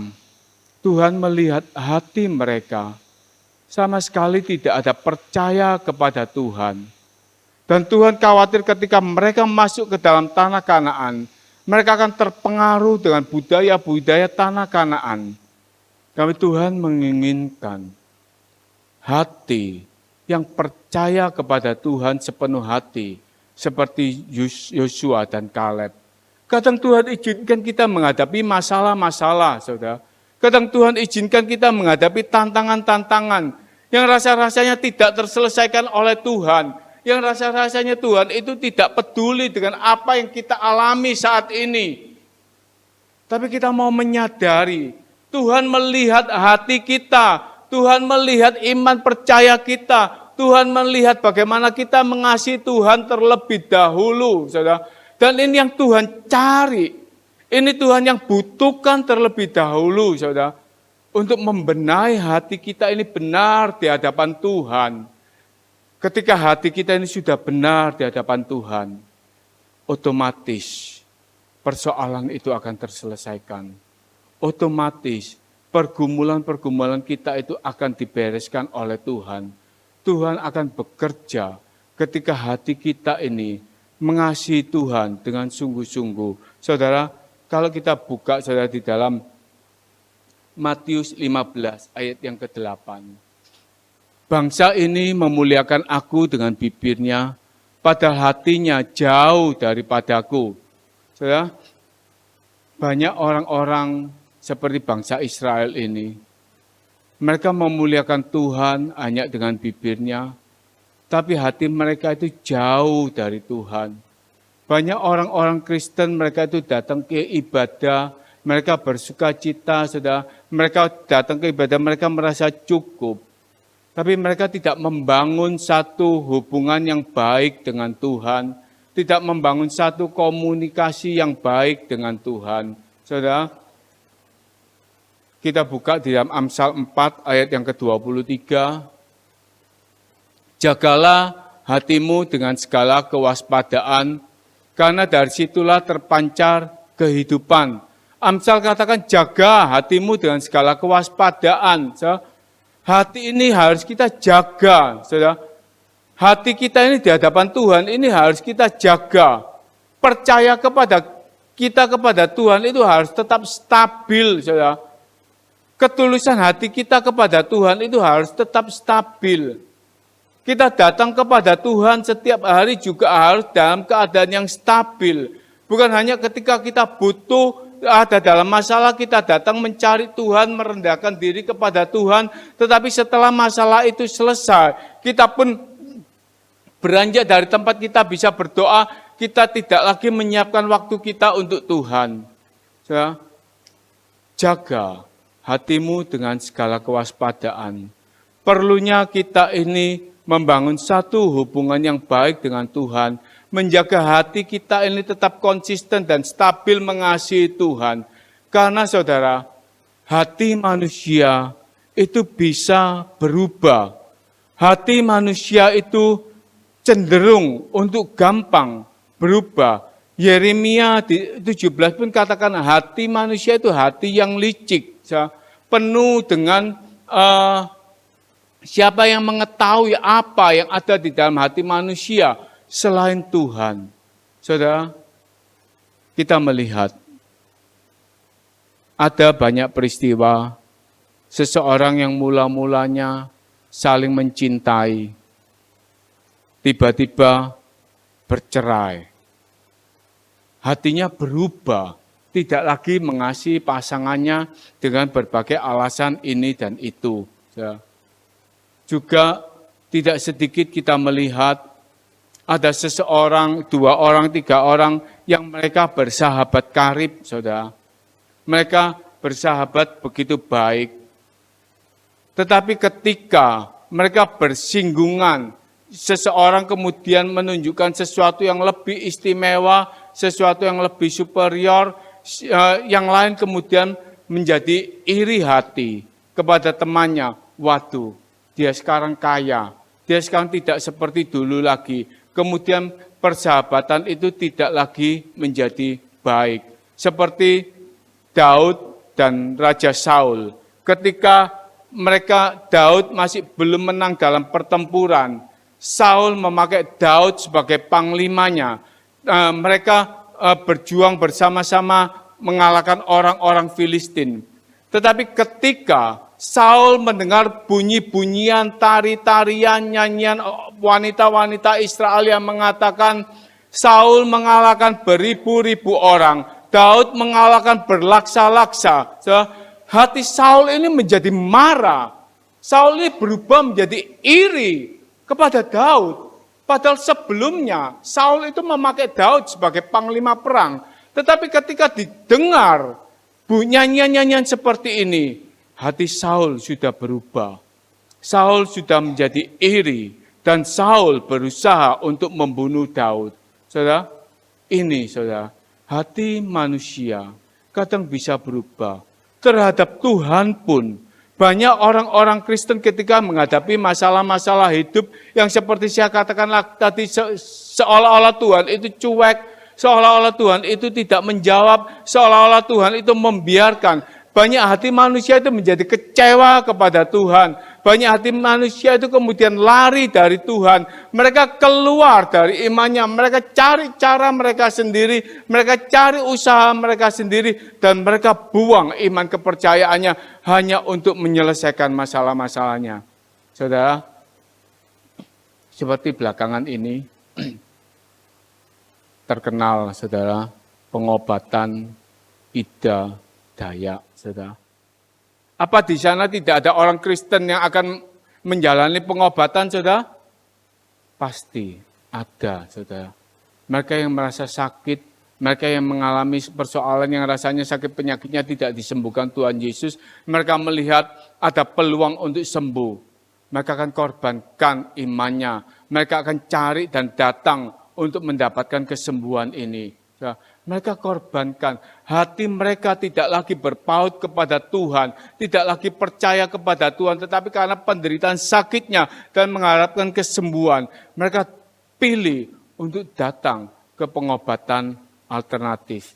Tuhan melihat hati mereka sama sekali tidak ada percaya kepada Tuhan. Dan Tuhan khawatir ketika mereka masuk ke dalam tanah Kanaan, mereka akan terpengaruh dengan budaya-budaya tanah Kanaan. Kami Tuhan menginginkan hati yang percaya kepada Tuhan sepenuh hati, seperti Yosua dan Kaleb. Kadang Tuhan izinkan kita menghadapi masalah-masalah, saudara. Kadang Tuhan izinkan kita menghadapi tantangan-tantangan yang rasa-rasanya tidak terselesaikan oleh Tuhan. Yang rasa-rasanya Tuhan itu tidak peduli dengan apa yang kita alami saat ini. Tapi kita mau menyadari, Tuhan melihat hati kita, Tuhan melihat iman percaya kita, Tuhan melihat bagaimana kita mengasihi Tuhan terlebih dahulu, saudara. Dan ini yang Tuhan cari. Ini Tuhan yang butuhkan terlebih dahulu, saudara. Untuk membenahi hati kita ini benar di hadapan Tuhan. Ketika hati kita ini sudah benar di hadapan Tuhan, otomatis persoalan itu akan terselesaikan. Otomatis pergumulan-pergumulan kita itu akan dibereskan oleh Tuhan. Tuhan akan bekerja ketika hati kita ini mengasihi Tuhan dengan sungguh-sungguh. Saudara, kalau kita buka saudara di dalam Matius 15 ayat yang ke-8. Bangsa ini memuliakan aku dengan bibirnya, padahal hatinya jauh daripadaku. Saudara, banyak orang-orang seperti bangsa Israel ini. Mereka memuliakan Tuhan hanya dengan bibirnya, tapi hati mereka itu jauh dari Tuhan. Banyak orang-orang Kristen mereka itu datang ke ibadah, mereka bersuka cita, saudara. Mereka datang ke ibadah, mereka merasa cukup. Tapi mereka tidak membangun satu hubungan yang baik dengan Tuhan, tidak membangun satu komunikasi yang baik dengan Tuhan. Saudara, kita buka di dalam Amsal 4 ayat yang ke-23. Jagalah hatimu dengan segala kewaspadaan, karena dari situlah terpancar kehidupan. Amsal katakan jaga hatimu dengan segala kewaspadaan. Hati ini harus kita jaga, saudara. Hati kita ini di hadapan Tuhan ini harus kita jaga. Percaya kepada Tuhan itu harus tetap stabil, saudara. Ketulusan hati kita kepada Tuhan itu harus tetap stabil. Kita datang kepada Tuhan setiap hari juga harus dalam keadaan yang stabil. Bukan hanya ketika kita butuh, ada dalam masalah kita datang mencari Tuhan, merendahkan diri kepada Tuhan. Tetapi setelah masalah itu selesai, kita pun beranjak dari tempat kita bisa berdoa, kita tidak lagi menyiapkan waktu kita untuk Tuhan. Jaga hatimu dengan segala kewaspadaan. Perlunya kita ini membangun satu hubungan yang baik dengan Tuhan, menjaga hati kita ini tetap konsisten dan stabil mengasihi Tuhan. Karena saudara, hati manusia itu bisa berubah. Hati manusia itu cenderung untuk gampang berubah. Yeremia 17 pun katakan hati manusia itu hati yang licik, penuh dengan siapa yang mengetahui apa yang ada di dalam hati manusia selain Tuhan. Saudara, kita melihat ada banyak peristiwa seseorang yang mula-mulanya saling mencintai, tiba-tiba bercerai. Hatinya berubah, tidak lagi mengasihi pasangannya dengan berbagai alasan ini dan itu. Juga tidak sedikit kita melihat ada seseorang, 2 orang, 3 orang yang mereka bersahabat karib, saudara. Mereka bersahabat begitu baik. Tetapi ketika mereka bersinggungan, seseorang kemudian menunjukkan sesuatu yang lebih istimewa, sesuatu yang lebih superior, yang lain kemudian menjadi iri hati kepada temannya. Waduh, dia sekarang kaya, dia sekarang tidak seperti dulu lagi. Kemudian persahabatan itu tidak lagi menjadi baik. Seperti Daud dan Raja Saul. Ketika Daud masih belum menang dalam pertempuran, Saul memakai Daud sebagai panglimanya. Mereka berjuang bersama-sama mengalahkan orang-orang Filistin. Tetapi ketika Saul mendengar bunyi-bunyian, tari-tarian, nyanyian wanita-wanita Israel yang mengatakan Saul mengalahkan beribu-ribu orang, Daud mengalahkan berlaksa-laksa. Hati Saul ini menjadi marah. Saul ini berubah menjadi iri kepada Daud. Padahal sebelumnya Saul itu memakai Daud sebagai panglima perang. Tetapi ketika didengar nyanyian-nyanyian seperti ini, hati Saul sudah berubah. Saul sudah menjadi iri dan Saul berusaha untuk membunuh Daud. Saudara, ini saudara, hati manusia kadang bisa berubah. Terhadap Tuhan pun, banyak orang-orang Kristen ketika menghadapi masalah-masalah hidup yang seperti saya katakan tadi, seolah-olah Tuhan itu cuek, seolah-olah Tuhan itu tidak menjawab, seolah-olah Tuhan itu membiarkan. Banyak hati manusia itu menjadi kecewa kepada Tuhan. Banyak hati manusia itu kemudian lari dari Tuhan. Mereka keluar dari imannya. Mereka cari cara mereka sendiri. Mereka cari usaha mereka sendiri. Dan mereka buang iman kepercayaannya hanya untuk menyelesaikan masalah-masalahnya. Saudara, seperti belakangan ini terkenal, saudara, pengobatan Ida Dayak, saudara. Apa di sana tidak ada orang Kristen yang akan menjalani pengobatan, saudara? Pasti ada, saudara. Mereka yang merasa sakit, mereka yang mengalami persoalan yang rasanya sakit penyakitnya tidak disembuhkan Tuhan Yesus, mereka melihat ada peluang untuk sembuh. mereka akan korbankan imannya, mereka akan cari dan datang untuk mendapatkan kesembuhan ini. Ya, mereka korbankan, hati mereka tidak lagi berpaut kepada Tuhan, tidak lagi percaya kepada Tuhan, tetapi karena penderitaan sakitnya dan mengharapkan kesembuhan, mereka pilih untuk datang ke pengobatan alternatif.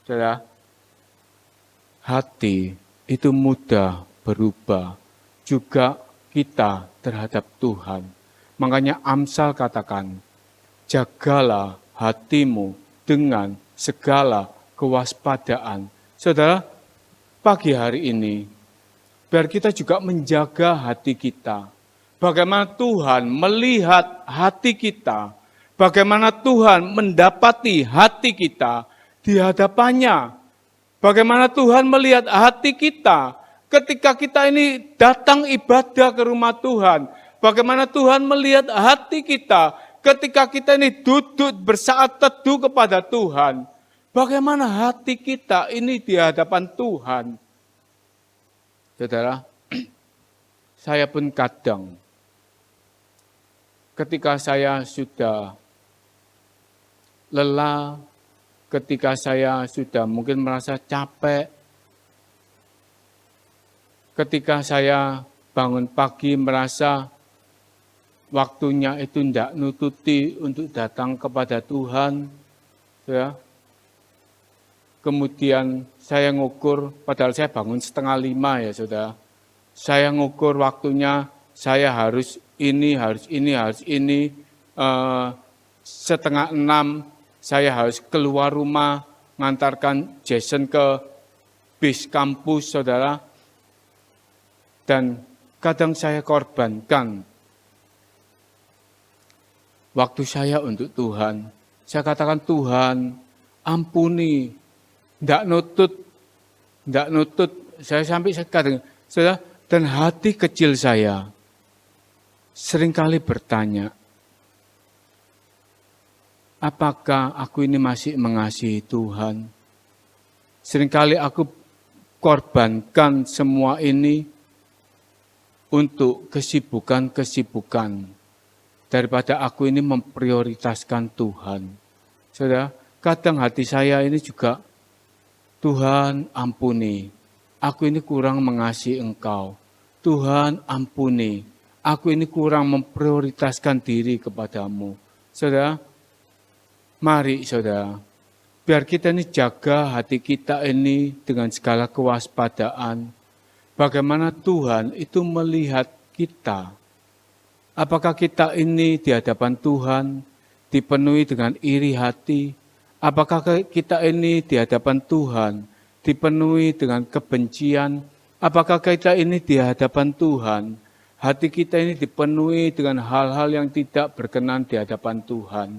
Saudara, hati itu mudah berubah, juga kita terhadap Tuhan. Makanya Amsal katakan, jagalah hatimu dengan segala kewaspadaan. Saudara, pagi hari ini, biar kita juga menjaga hati kita. Bagaimana Tuhan melihat hati kita, bagaimana Tuhan mendapati hati kita di hadapannya. Bagaimana Tuhan melihat hati kita ketika kita ini datang ibadah ke rumah Tuhan. Bagaimana Tuhan melihat hati kita ketika kita ini duduk bersaat teduh kepada Tuhan. Bagaimana hati kita ini di hadapan Tuhan. Saudara, saya pun kadang ketika saya sudah lelah, ketika saya sudah mungkin merasa capek, ketika saya bangun pagi merasa waktunya itu tidak nututi untuk datang kepada Tuhan, ya. Kemudian saya ngukur, padahal saya bangun 4:30 ya saudara. Saya ngukur waktunya, saya harus ini, 5:30 saya harus keluar rumah, ngantarkan Jason ke bis kampus saudara. Dan kadang saya korbankan waktu saya untuk Tuhan. Saya katakan, Tuhan ampuni, tidak nutut. Saya sampai kadang, saudara, dan hati kecil saya seringkali bertanya, apakah aku ini masih mengasihi Tuhan? Seringkali aku korbankan semua ini untuk kesibukan-kesibukan daripada aku ini memprioritaskan Tuhan. Saudara, kadang hati saya ini juga, Tuhan ampuni, aku ini kurang mengasihi Engkau. Tuhan ampuni, aku ini kurang memprioritaskan diri kepadamu. Saudara, mari saudara, biar kita ini jaga hati kita ini dengan segala kewaspadaan. Bagaimana Tuhan itu melihat kita. Apakah kita ini di hadapan Tuhan dipenuhi dengan iri hati? Apakah kita ini di hadapan Tuhan dipenuhi dengan kebencian? Apakah kita ini di hadapan Tuhan, hati kita ini dipenuhi dengan hal-hal yang tidak berkenan di hadapan Tuhan?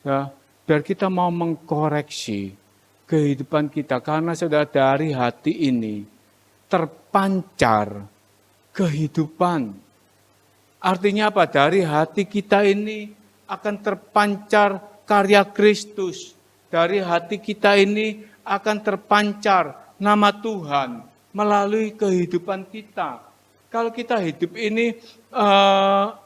Ya, biar kita mau mengkoreksi kehidupan kita, karena saudara, dari hati ini terpancar kehidupan. Artinya apa? Dari hati kita ini akan terpancar karya Kristus. Dari hati kita ini akan terpancar nama Tuhan melalui kehidupan kita. Kalau kita hidup ini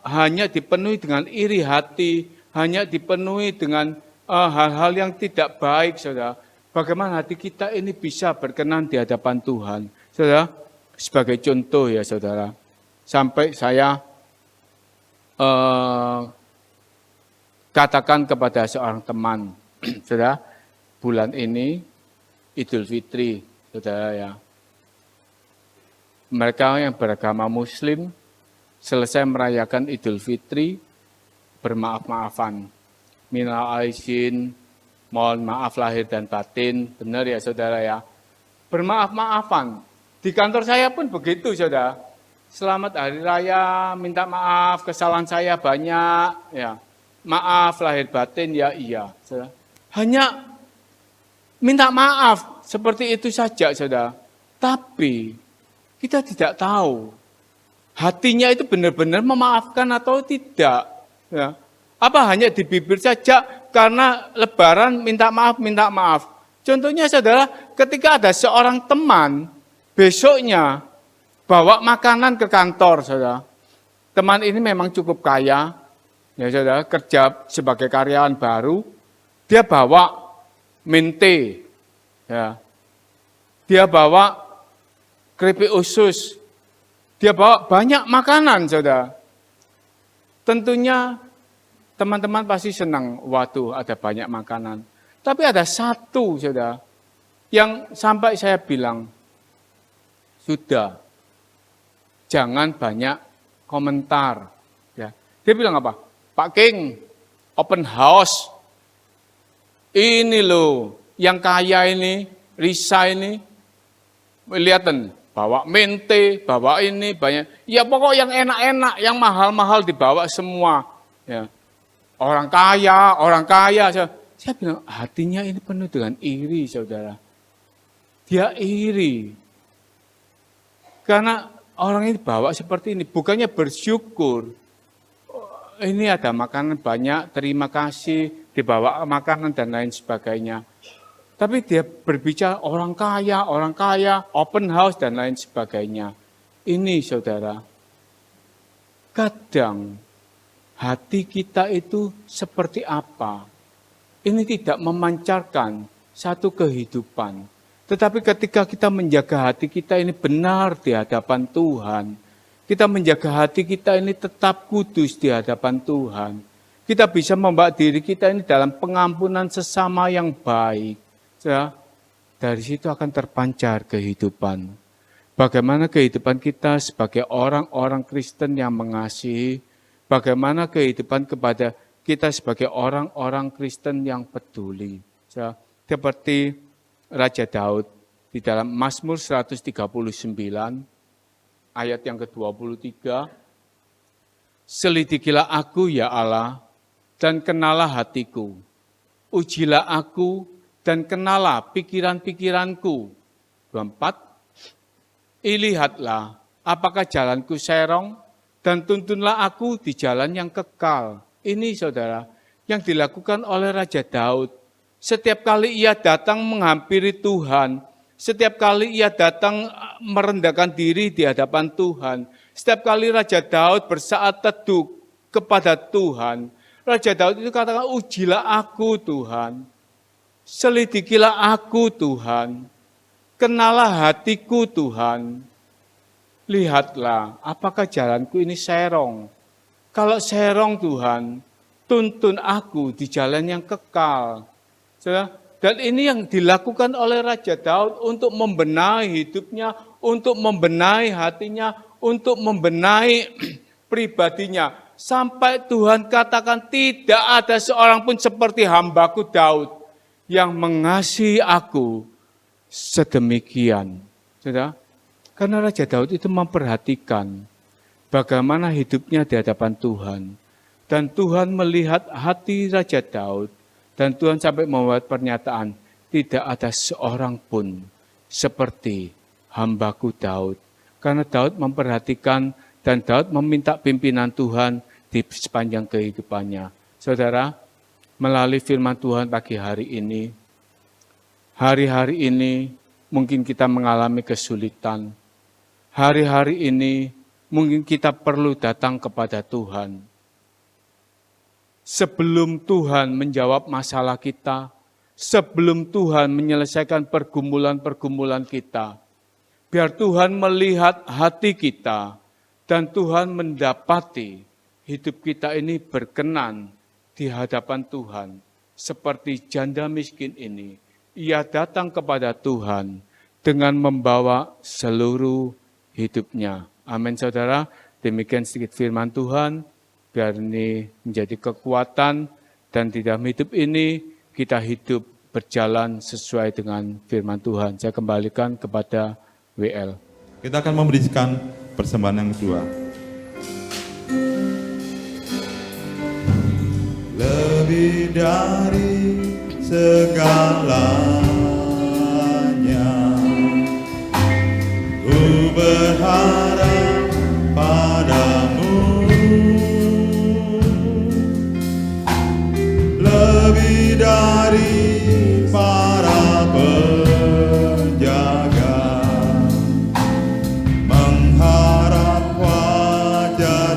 hanya dipenuhi dengan iri hati, hanya dipenuhi dengan hal-hal yang tidak baik, saudara, bagaimana hati kita ini bisa berkenan di hadapan Tuhan? Saudara, sebagai contoh ya saudara, sampai saya katakan kepada seorang teman, saudara, bulan ini Idul Fitri, saudara ya. Mereka yang beragama Muslim selesai merayakan Idul Fitri, bermaaf-maafan. Minal aizin, mohon maaf lahir dan batin, benar ya saudara ya. Bermaaf-maafan. Di kantor saya pun begitu saudara. Selamat Hari Raya, minta maaf, kesalahan saya banyak, ya. Maaf lahir batin, ya iya. Saudara. Hanya minta maaf, seperti itu saja saudara. Tapi kita tidak tahu hatinya itu benar-benar memaafkan atau tidak. Ya. Apa hanya di bibir saja karena lebaran minta maaf. Contohnya saudara, ketika ada seorang teman besoknya bawa makanan ke kantor saudara. teman ini memang cukup kaya, ya saudara, kerja sebagai karyawan baru, dia bawa mente, ya. Dia bawa keripik usus, dia bawa banyak makanan, saudara. Tentunya teman-teman pasti senang, waduh ada banyak makanan. Tapi ada satu, saudara, yang sampai saya bilang, sudah, jangan banyak komentar. Ya. Dia bilang apa? Pak King, open house. Ini loh, yang kaya ini, Risa ini, lihatin, bawa mente, bawa ini, banyak. Ya pokok yang enak-enak, yang mahal-mahal dibawa semua. Ya. Orang kaya. Saya bilang, hatinya ini penuh dengan iri, saudara. Dia iri. Karena orang ini bawa seperti ini, bukannya bersyukur. Ini ada makanan banyak, terima kasih, dibawa makanan dan lain sebagainya. Tapi dia berbicara orang kaya, open house dan lain sebagainya. Ini saudara, kadang hati kita itu seperti apa? Ini tidak memancarkan satu kehidupan. Tetapi ketika kita menjaga hati kita ini benar di hadapan Tuhan, kita menjaga hati kita ini tetap kudus di hadapan Tuhan, kita bisa membawa diri kita ini dalam pengampunan sesama yang baik. Ya, dari situ akan terpancar kehidupan. Bagaimana kehidupan kita sebagai orang-orang Kristen yang mengasihi, bagaimana kehidupan kepada kita sebagai orang-orang Kristen yang peduli. Ya, seperti Raja Daud di dalam Mazmur 139 ayat yang ke-23, selidikilah aku ya Allah dan kenalah hatiku, ujilah aku dan kenalah pikiran-pikiranku. 24, lihatlah apakah jalanku serong dan tuntunlah aku di jalan yang kekal. Ini saudara yang dilakukan oleh Raja Daud. Setiap kali ia datang menghampiri Tuhan, setiap kali ia datang merendahkan diri di hadapan Tuhan, setiap kali Raja Daud bersaat teduh kepada Tuhan, Raja Daud itu katakan, ujilah aku Tuhan, selidikilah aku Tuhan, kenalah hatiku Tuhan, lihatlah apakah jalanku ini serong. Kalau serong Tuhan, tuntun aku di jalan yang kekal. Dan ini yang dilakukan oleh Raja Daud untuk membenahi hidupnya, untuk membenahi hatinya, untuk membenahi pribadinya. Sampai Tuhan katakan tidak ada seorang pun seperti hambaku Daud yang mengasihi aku sedemikian. Karena Raja Daud itu memperhatikan bagaimana hidupnya di hadapan Tuhan. Dan Tuhan melihat hati Raja Daud. Dan Tuhan sampai membuat pernyataan, tidak ada seorang pun seperti hambaku Daud. Karena Daud memperhatikan dan Daud meminta pimpinan Tuhan di sepanjang kehidupannya. Saudara, melalui firman Tuhan pagi hari ini, hari-hari ini mungkin kita mengalami kesulitan. Hari-hari ini mungkin kita perlu datang kepada Tuhan. Sebelum Tuhan menjawab masalah kita, sebelum Tuhan menyelesaikan pergumulan-pergumulan kita, biar Tuhan melihat hati kita, dan Tuhan mendapati hidup kita ini berkenan di hadapan Tuhan. Seperti janda miskin ini, ia datang kepada Tuhan dengan membawa seluruh hidupnya. Amin saudara, demikian sedikit firman Tuhan. Biar ini menjadi kekuatan dan di dalam hidup ini kita hidup berjalan sesuai dengan firman Tuhan. Saya kembalikan kepada WL. Kita akan memberikan persembahan yang kedua. Lebih dari segalanya, ku berharap padamu. Lebih dari para penjaga, mengharap wajar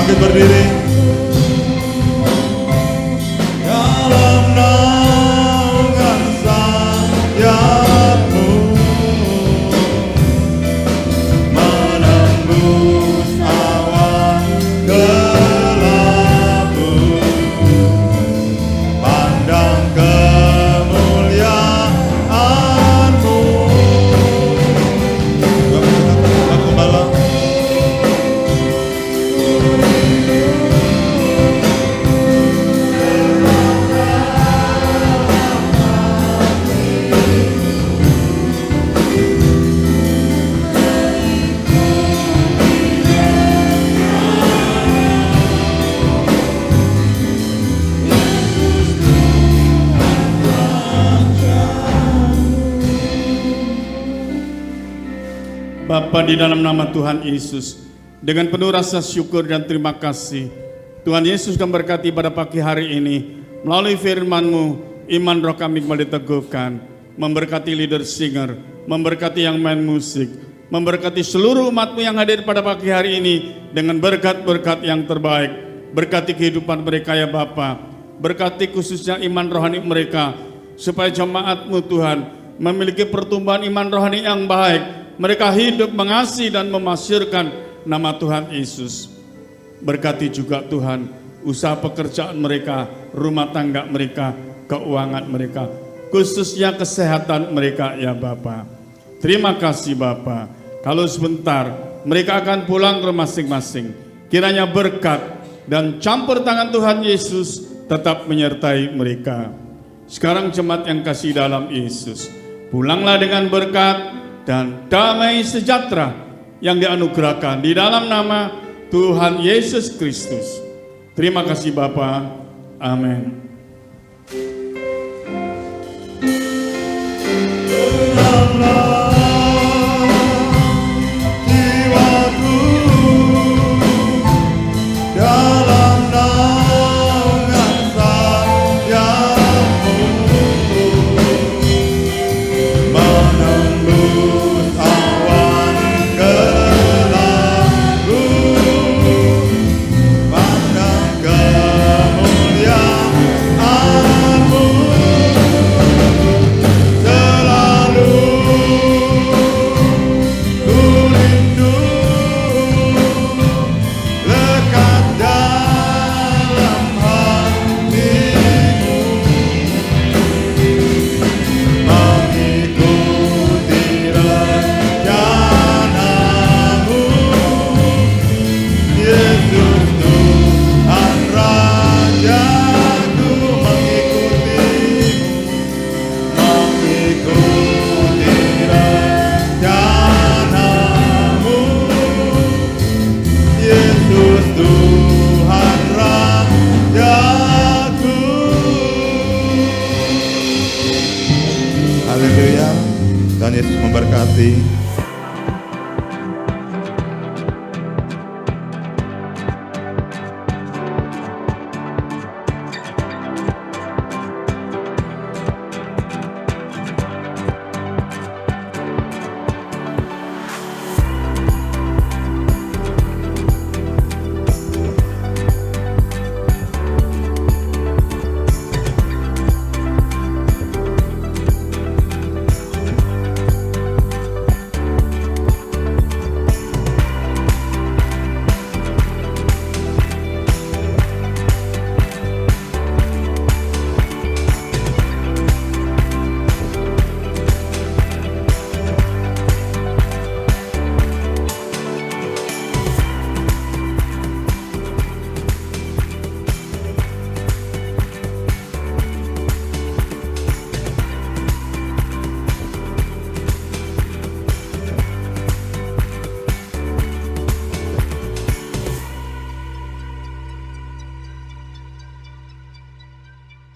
bangkit berdiri. Dalam naungan sayap-Mu menembus awan gelap-Mu, pandang kemuliaan-Mu. Tuhan Gembala. Bapa, di dalam nama Tuhan Yesus, dengan penuh rasa syukur dan terima kasih, Tuhan Yesus memberkati pada pagi hari ini. Melalui firman-Mu, iman roh kami kembali teguhkan. Memberkati leader singer, memberkati yang main musik, memberkati seluruh umat-Mu yang hadir pada pagi hari ini dengan berkat-berkat yang terbaik. Berkati kehidupan mereka ya Bapa, berkati khususnya iman rohani mereka, supaya jemaat-Mu Tuhan memiliki pertumbuhan iman rohani yang baik. Mereka hidup mengasihi dan memasyurkan nama Tuhan Yesus. Berkati juga Tuhan usaha pekerjaan mereka, rumah tangga mereka, keuangan mereka, khususnya kesehatan mereka ya Bapa. Terima kasih Bapa. Kalau sebentar mereka akan pulang ke masing-masing, kiranya berkat dan campur tangan Tuhan Yesus tetap menyertai mereka. Sekarang jemaat yang kasih dalam Yesus, pulanglah dengan berkat dan damai sejahtera yang dianugerahkan di dalam nama Tuhan Yesus Kristus. Terima kasih Bapa. Amin. Haleluya. Tuhan Yesus memberkati.